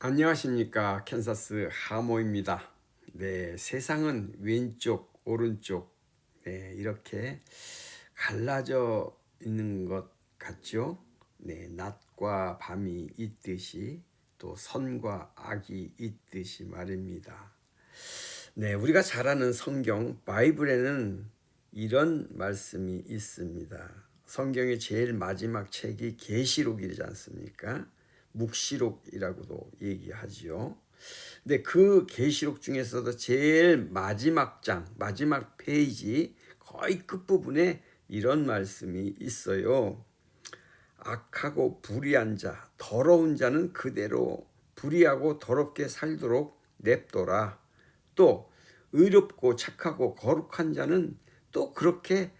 안녕하십니까. 캔사스 하모입니다. 네, 세상은 왼쪽, 오른쪽, 네, 이렇게 갈라져 있는 것 같죠? 네, 낮과 밤이 있듯이 또 선과 악이 있듯이 말입니다. 네, 우리가 잘 아는 성경, 바이블에는 이런 말씀이 있습니다. 성경의 제일 마지막 책이 계시록이지 않습니까? 묵시록이라고도 얘기하지요. 근데 그 계시록 중에서도 제일 마지막 장, 마지막 페이지 거의 끝부분에 이런 말씀이 있어요. 악하고 불의한 자, 더러운 자는 그대로 불의하고 더럽게 살도록 냅둬라. 또 의롭고 착하고 거룩한 자는 또 그렇게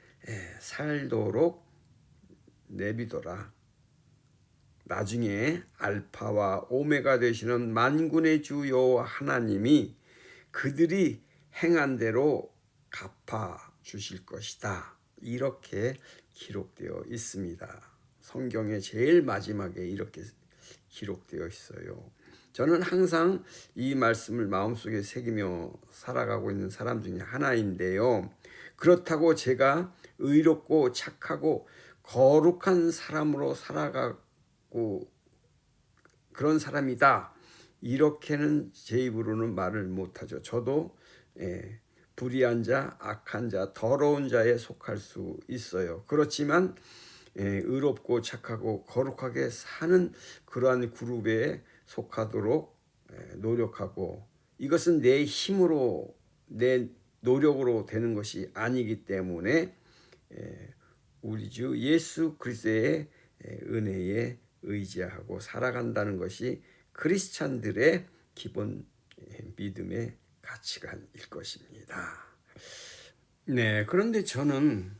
살도록 내비둬라. 나중에 알파와 오메가 되시는 만군의 주 여호와 하나님이 그들이 행한 대로 갚아 주실 것이다. 이렇게 기록되어 있습니다. 성경의 제일 마지막에 이렇게 기록되어 있어요. 저는 항상 이 말씀을 마음속에 새기며 살아가고 있는 사람 중에 하나인데요. 그렇다고 제가 의롭고 착하고 거룩한 사람으로 살아가고 그런 사람이다. 이렇게는 제 입으로는 말을 못하죠. 저도 불의한 자, 악한 자, 더러운 자에 속할 수 있어요. 그렇지만 의롭고 착하고 거룩하게 사는 그러한 그룹에 속하도록 노력하고, 이것은 내 힘으로 내 노력으로 되는 것이 아니기 때문에 우리 주 예수 그리스도의 은혜에 의지하고 살아간다는 것이 크리스찬들의 기본 믿음의 가치관일 것입니다. 네, 그런데 저는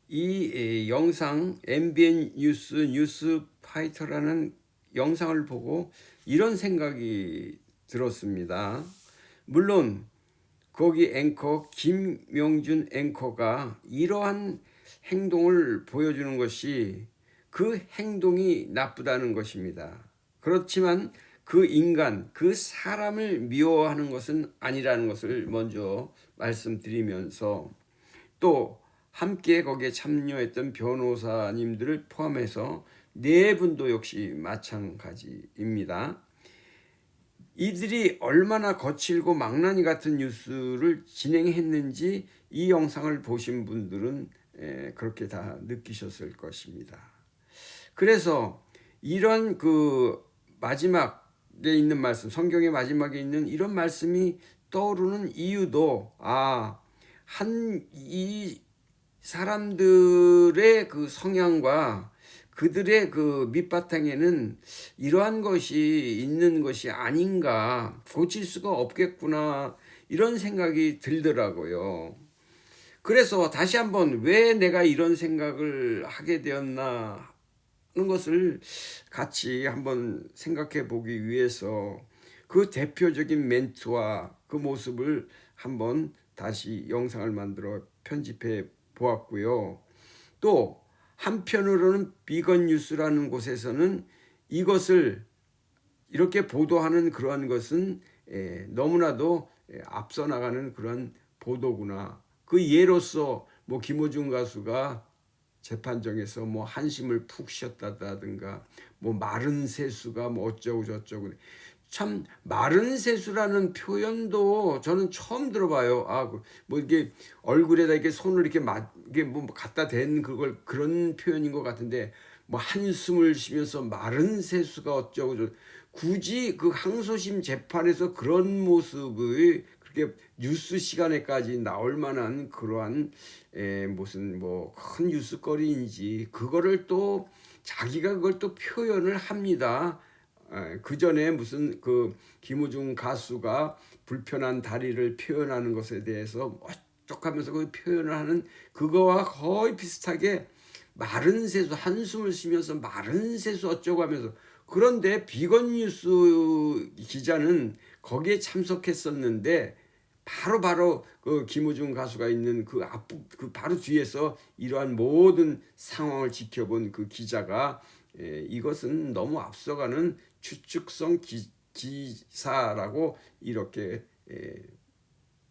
이 영상 MBN 뉴스 파이터라는 영상을 보고 이런 생각이 들었습니다. 물론 거기 앵커 김명준 앵커가 이러한 행동을 보여주는 것이 그 행동이 나쁘다는 것입니다. 그렇지만 그 인간, 그 사람을 미워하는 것은 아니라는 것을 먼저 말씀드리면서, 또 함께 거기에 참여했던 변호사님들을 포함해서 네 분도 역시 마찬가지입니다. 이들이 얼마나 거칠고 망나니 같은 뉴스를 진행했는지 이 영상을 보신 분들은 그렇게 다 느끼셨을 것입니다. 그래서 이런 그 마지막에 있는 말씀, 성경의 마지막에 있는 이런 말씀이 떠오르는 이유도, 이 사람들의 그 성향과 그들의 그 밑바탕에는 이러한 것이 있는 것이 아닌가, 고칠 수가 없겠구나, 이런 생각이 들더라고요. 그래서 다시 한번 왜 내가 이런 생각을 하게 되었나 하는 것을 같이 한번 생각해 보기 위해서 그 대표적인 멘트와 그 모습을 한번 다시 영상을 만들어 편집해 보았고요. 또 한편으로는 비건 뉴스라는 곳에서는 이것을 이렇게 보도하는 그러한 것은 너무나도 앞서 나가는 그런 보도구나. 그 예로서 뭐 김호중 가수가 재판정에서 뭐 한심을 푹 쉬었다든가, 뭐 마른 세수가 뭐 어쩌고 저쩌고, 참 마른 세수라는 표현도 저는 처음 들어봐요. 뭐 이게 얼굴에다 이렇게 손을 이게 뭐 갖다 댄 그걸 그런 표현인 것 같은데, 뭐 한숨을 쉬면서 마른 세수가 어쩌고 저, 굳이 그 항소심 재판에서 그런 모습을 그렇게 뉴스 시간에까지 나올 만한 그러한 무슨 뭐 큰 뉴스거리인지 그거를 또 자기가 그걸 또 표현을 합니다. 그 전에 무슨 그 김우중 가수가 불편한 다리를 표현하는 것에 대해서 어떡하면서 그 표현을 하는 그거와 거의 비슷하게 마른 세수, 한숨을 쉬면서 마른 세수 어쩌고 하면서, 그런데 비건 뉴스 기자는 거기에 참석했었는데 바로 그 김우중 가수가 있는 그 바로 뒤에서 이러한 모든 상황을 지켜본 그 기자가 이것은 너무 앞서가는 추측성 기사라고 이렇게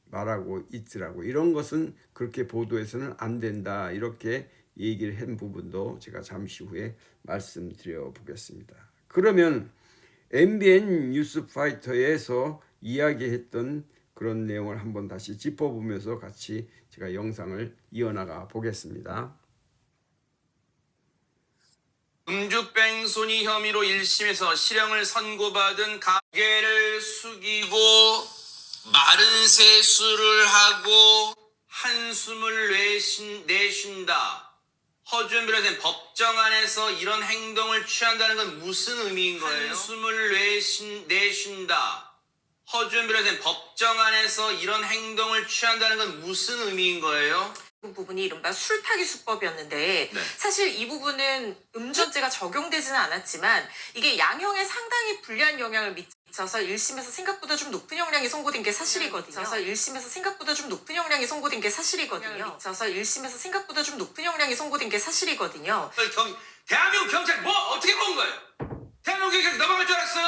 말하고 있더라고. 이런 것은 그렇게 보도해서는 안 된다. 이렇게 얘기를 한 부분도 제가 잠시 후에 말씀드려 보겠습니다. 그러면 MBN 뉴스파이터에서 이야기했던 그런 내용을 한번 다시 짚어보면서 같이 제가 영상을 이어나가 보겠습니다. 음주뺑소니 혐의로 1심에서 실형을 선고받은 고개를 숙이고 마른 세수를 하고 한숨을 내쉰다. 허주연 변호사님, 법정 안에서 이런 행동을 취한다는 건 무슨 의미인 거예요? 한숨을 내쉰다. 허주연 변호사님, 법정 안에서 이런 행동을 취한다는 건 무슨 의미인 거예요? 그 부분이 이른바 술타기 수법이었는데 네. 사실 이 부분은 음주죄가 적용되지는 않았지만 이게 양형에 상당히 불리한 영향을 미쳐서 1심에서 생각보다 좀 높은 형량이 선고된 게 사실이거든요. 미쳐서 1심에서 생각보다 좀 높은 형량이 선고된 게 사실이거든요. 미쳐서 1심에서 생각보다 좀 높은 형량이 선고된 게 사실이거든요. 대한민국 경찰 뭐 어떻게 본 거예요? 대한민국 경찰 넘어갈 줄 알았어요?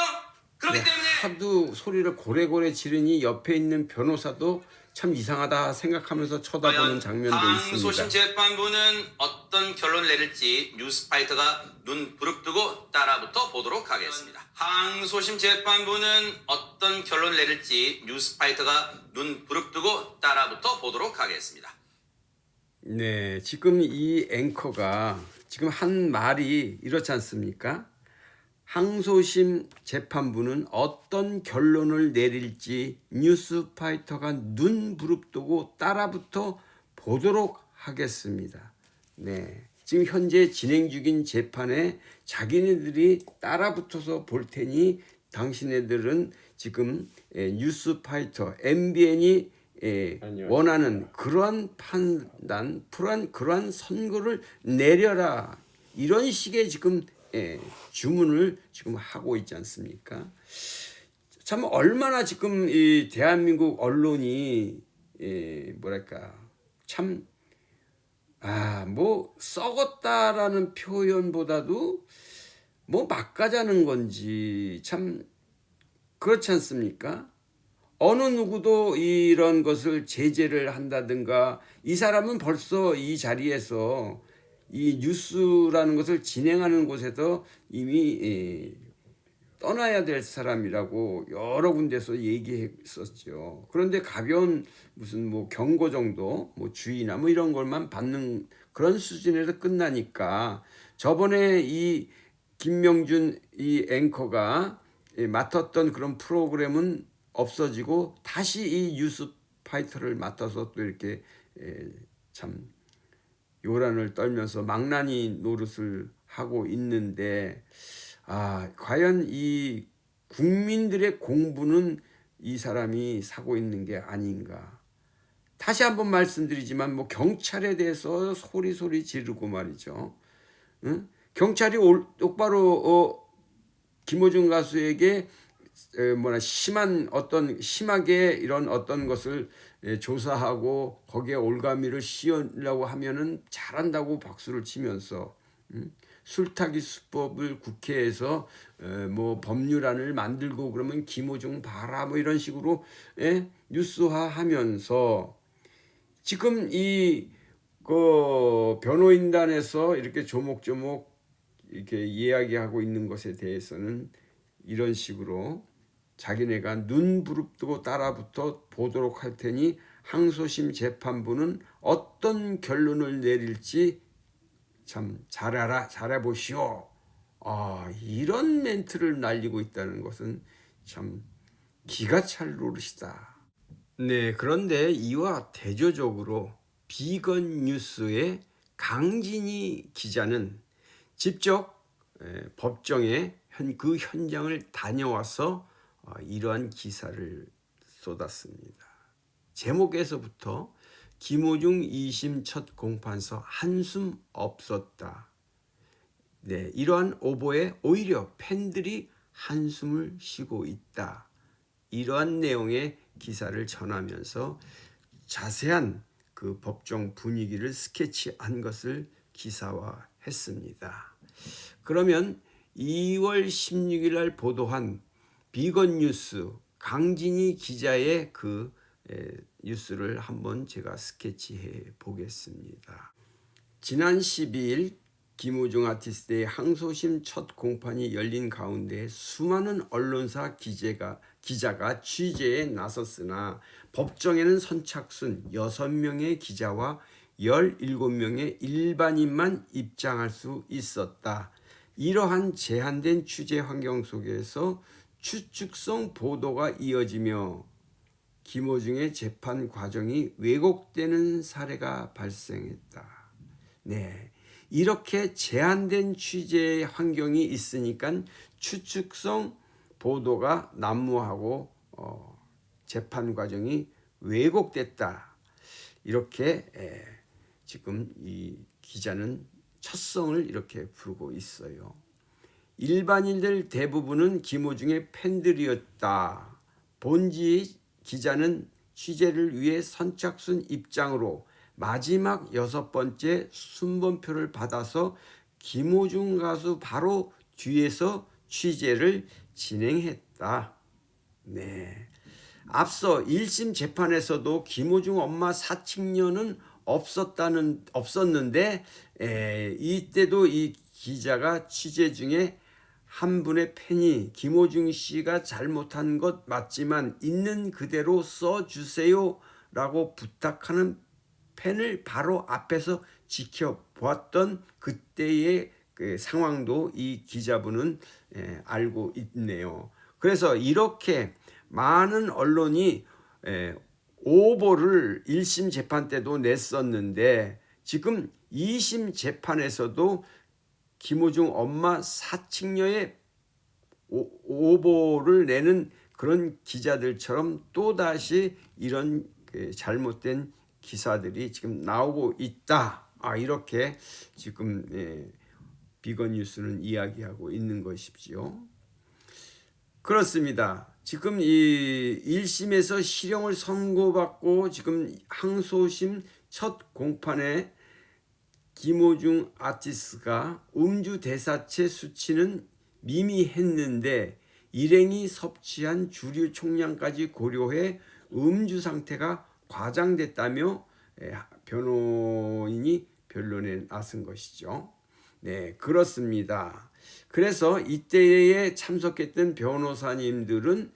그렇기 네, 때문에 하도 소리를 고래고래 지르니 옆에 있는 변호사도 참 이상하다 생각하면서 쳐다보는 장면도 항소심 있습니다. 재판부는 어떤 결론을 내릴지 뉴스파이터가 눈 부릅뜨고 따라붙어 보도록 하겠습니다. 항소심 재판부는 어떤 결론을 내릴지 뉴스파이터가 눈 부릅뜨고 따라붙어 보도록 하겠습니다. 네, 지금 이 앵커가 지금 한 말이 이렇지 않습니까? 항소심 재판부는 어떤 결론을 내릴지 뉴스파이터가 눈 부릅뜨고 따라붙어 보도록 하겠습니다. 네, 지금 현재 진행 중인 재판에 자기네들이 따라붙어서 볼 테니 당신네들은 지금 뉴스파이터 MBN이 원하는 그러한 판단, 그러한 선고를 내려라. 이런 식의 지금 주문을 지금 하고 있지 않습니까? 참 얼마나 지금 이 대한민국 언론이 뭐랄까 참 뭐 썩었다라는 표현보다도 뭐 막가자는 건지 참 그렇지 않습니까? 어느 누구도 이런 것을 제재를 한다든가 이 사람은 벌써 이 자리에서 이 뉴스라는 것을 진행하는 곳에서 이미 떠나야 될 사람이라고 여러 군데서 얘기했었죠. 그런데 가벼운 무슨 뭐 경고 정도, 뭐 주의나 뭐 이런 것만 받는 그런 수준에서 끝나니까 저번에 이 김명준 이 앵커가 맡았던 그런 프로그램은 없어지고 다시 이 뉴스파이터를 맡아서 또 이렇게 참 요란을 떨면서 망나니 노릇을 하고 있는데 과연 이 국민들의 공부는 이 사람이 사고 있는 게 아닌가. 다시 한번 말씀드리지만 뭐 경찰에 대해서 소리 지르고 말이죠. 응? 경찰이 똑바로 김호중 가수에게 심하게 이런 어떤 것을 조사하고 거기에 올가미를 씌우려고 하면은 잘한다고 박수를 치면서 술타기 수법을 국회에서 뭐 법률안을 만들고 그러면 김호중 봐라 뭐 이런 식으로 뉴스화하면서 지금 이 변호인단에서 이렇게 조목조목 이렇게 이야기하고 있는 것에 대해서는 이런 식으로 자기네가 눈 부릅뜨고 따라붙어 보도록 할 테니 항소심 재판부는 어떤 결론을 내릴지 참 잘해보시오. 이런 멘트를 날리고 있다는 것은 참 기가 찰 노릇이다. 네, 그런데 이와 대조적으로 비건 뉴스의 강진희 기자는 직접 법정에 그 현장을 다녀와서 이러한 기사를 쏟았습니다. 제목에서부터 김호중 2심 첫 공판서 한숨 없었다. 네, 이러한 오보에 오히려 팬들이 한숨을 쉬고 있다. 이러한 내용의 기사를 전하면서 자세한 그 법정 분위기를 스케치한 것을 기사화했습니다. 그러면 2월 16일 날 보도한 비건 뉴스 강진희 기자의 그 뉴스를 한번 제가 스케치해 보겠습니다. 지난 12일 김호중 아티스트의 항소심 첫 공판이 열린 가운데 수많은 언론사 기자가 취재에 나섰으나 법정에는 선착순 6명의 기자와 17명의 일반인만 입장할 수 있었다. 이러한 제한된 취재 환경 속에서 추측성 보도가 이어지며 김호중의 재판 과정이 왜곡되는 사례가 발생했다. 네, 이렇게 제한된 취재 환경이 있으니까 추측성 보도가 난무하고 재판 과정이 왜곡됐다. 이렇게 지금 이 기자는 첫성을 이렇게 부르고 있어요. 일반인들 대부분은 김호중의 팬들이었다. 본지 기자는 취재를 위해 선착순 입장으로 마지막 6번째 순번표를 받아서 김호중 가수 바로 뒤에서 취재를 진행했다. 네. 앞서 1심 재판에서도 김호중 엄마 사칭녀는 없었는데 이때도 이 기자가 취재 중에 한 분의 팬이 김호중 씨가 잘못한 것 맞지만 있는 그대로 써주세요 라고 부탁하는 팬을 바로 앞에서 지켜보았던 그때의 그 상황도 이 기자분은 알고 있네요. 그래서 이렇게 많은 언론이 오보를 1심 재판 때도 냈었는데 지금 2심 재판에서도 김호중 엄마 사칭녀의 오보를 내는 그런 기자들처럼 또다시 이런 잘못된 기사들이 지금 나오고 있다. 이렇게 지금 비건 뉴스는 이야기하고 있는 것이죠. 그렇습니다. 지금 이 1심에서 실형을 선고받고 지금 항소심 첫 공판에 김호중 아티스트가 음주 대사체 수치는 미미했는데 일행이 섭취한 주류 총량까지 고려해 음주 상태가 과장됐다며 변호인이 변론에 나선 것이죠. 네, 그렇습니다. 그래서 이때에 참석했던 변호사님들은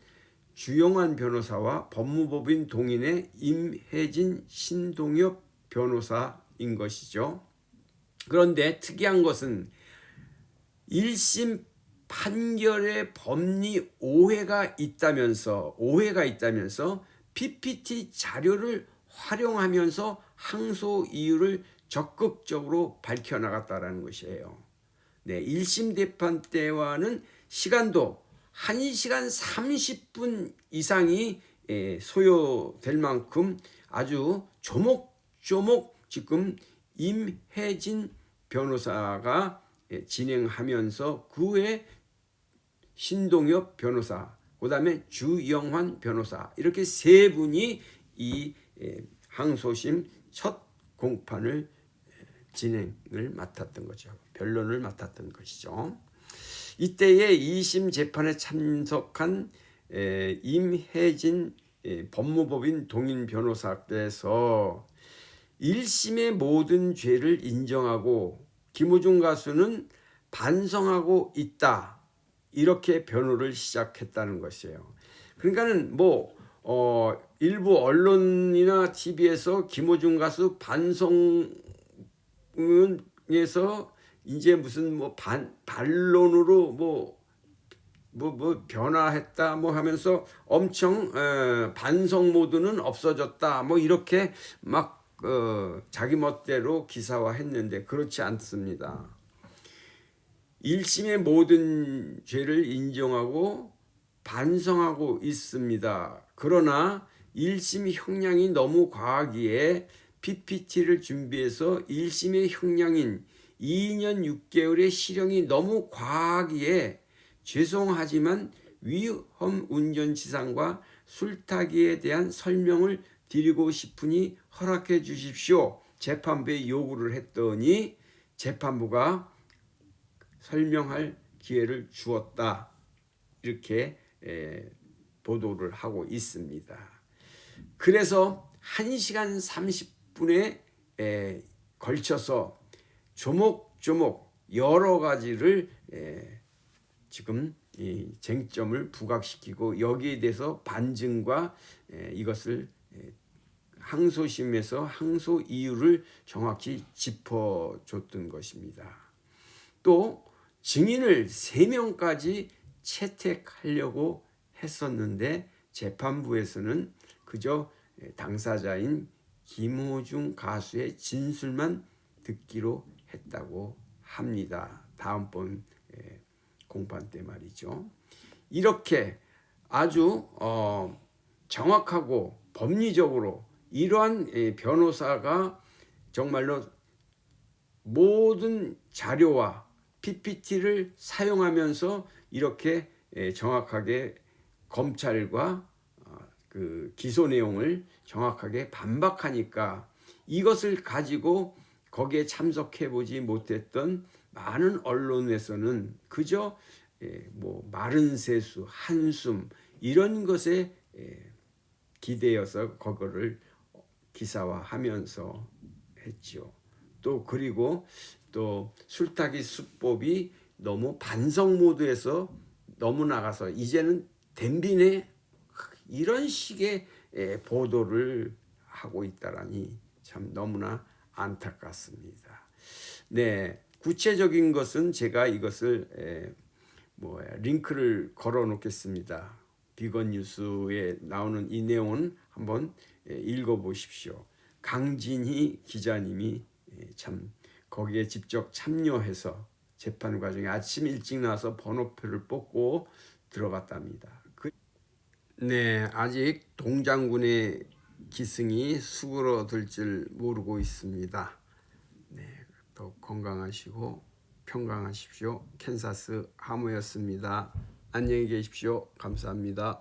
주영환 변호사와 법무법인 동인의 임혜진 신동엽 변호사인 것이죠. 그런데 특이한 것은 1심 판결에 법리 오해가 있다면서 PPT 자료를 활용하면서 항소 이유를 적극적으로 밝혀나갔다는 것이에요. 네, 1심 재판 때와는 시간도 1시간 30분 이상이 소요될 만큼 아주 조목조목 지금 임혜진 변호사가 진행하면서 그 후에 신동엽 변호사, 그 다음에 주영환 변호사 이렇게 세 분이 이 항소심 첫 공판을 진행을 맡았던 거죠. 변론을 맡았던 것이죠. 이때에 2심 재판에 참석한 임혜진 법무법인 동인 변호사께서 1심의 모든 죄를 인정하고 김호중 가수는 반성하고 있다. 이렇게 변호를 시작했다는 것이에요. 그러니까는 일부 언론이나 TV에서 김호중 가수 반성에서 이제 무슨 반론으로 변화했다 하면서 엄청 반성 모드는 없어졌다 이렇게 막 자기 멋대로 기사화했는데 그렇지 않습니다. 1심의 모든 죄를 인정하고 반성하고 있습니다. 그러나 1심 형량이 너무 과하기에 PPT를 준비해서 1심의 형량인 2년 6개월의 실형이 너무 과하기에 죄송하지만 위험 운전 치상과 술타기에 대한 설명을 드리고 싶으니 허락해 주십시오. 재판부에 요구를 했더니 재판부가 설명할 기회를 주었다. 이렇게 보도를 하고 있습니다. 그래서 1시간 30분에 걸쳐서 조목조목 여러 가지를 지금 이 쟁점을 부각시키고 여기에 대해서 반증과 이것을 항소심에서 항소 이유를 정확히 짚어줬던 것입니다. 또 증인을 3명까지 채택하려고 했었는데 재판부에서는 그저 당사자인 김호중 가수의 진술만 듣기로 했다고 합니다. 다음번 공판 때 말이죠. 이렇게 아주 정확하고 법리적으로 이러한 변호사가 정말로 모든 자료와 PPT를 사용하면서 이렇게 정확하게 검찰과 그 기소 내용을 정확하게 반박하니까 이것을 가지고 거기에 참석해 보지 못했던 많은 언론에서는 그저 뭐 마른 세수, 한숨 이런 것에 기대어서 그거를 기사화하면서 했죠. 또 그리고 또 술타기 수법이 너무 반성 모드에서 너무 나가서 이제는 댐비네 이런 식의 보도를 하고 있다라니 참 너무나 안타깝습니다. 네, 구체적인 것은 제가 이것을 링크를 걸어 놓겠습니다. 비건 뉴스에 나오는 이 내용은 한번 읽어 보십시오. 강진희 기자님이 참 거기에 직접 참여해서 재판 과정에 아침 일찍 나와서 번호표를 뽑고 들어갔답니다. 네, 아직 동장군의 기승이 수그러들 줄 모르고 있습니다. 네, 더 건강하시고 평강하십시오. 캔사스 하모였습니다. 안녕히 계십시오. 감사합니다.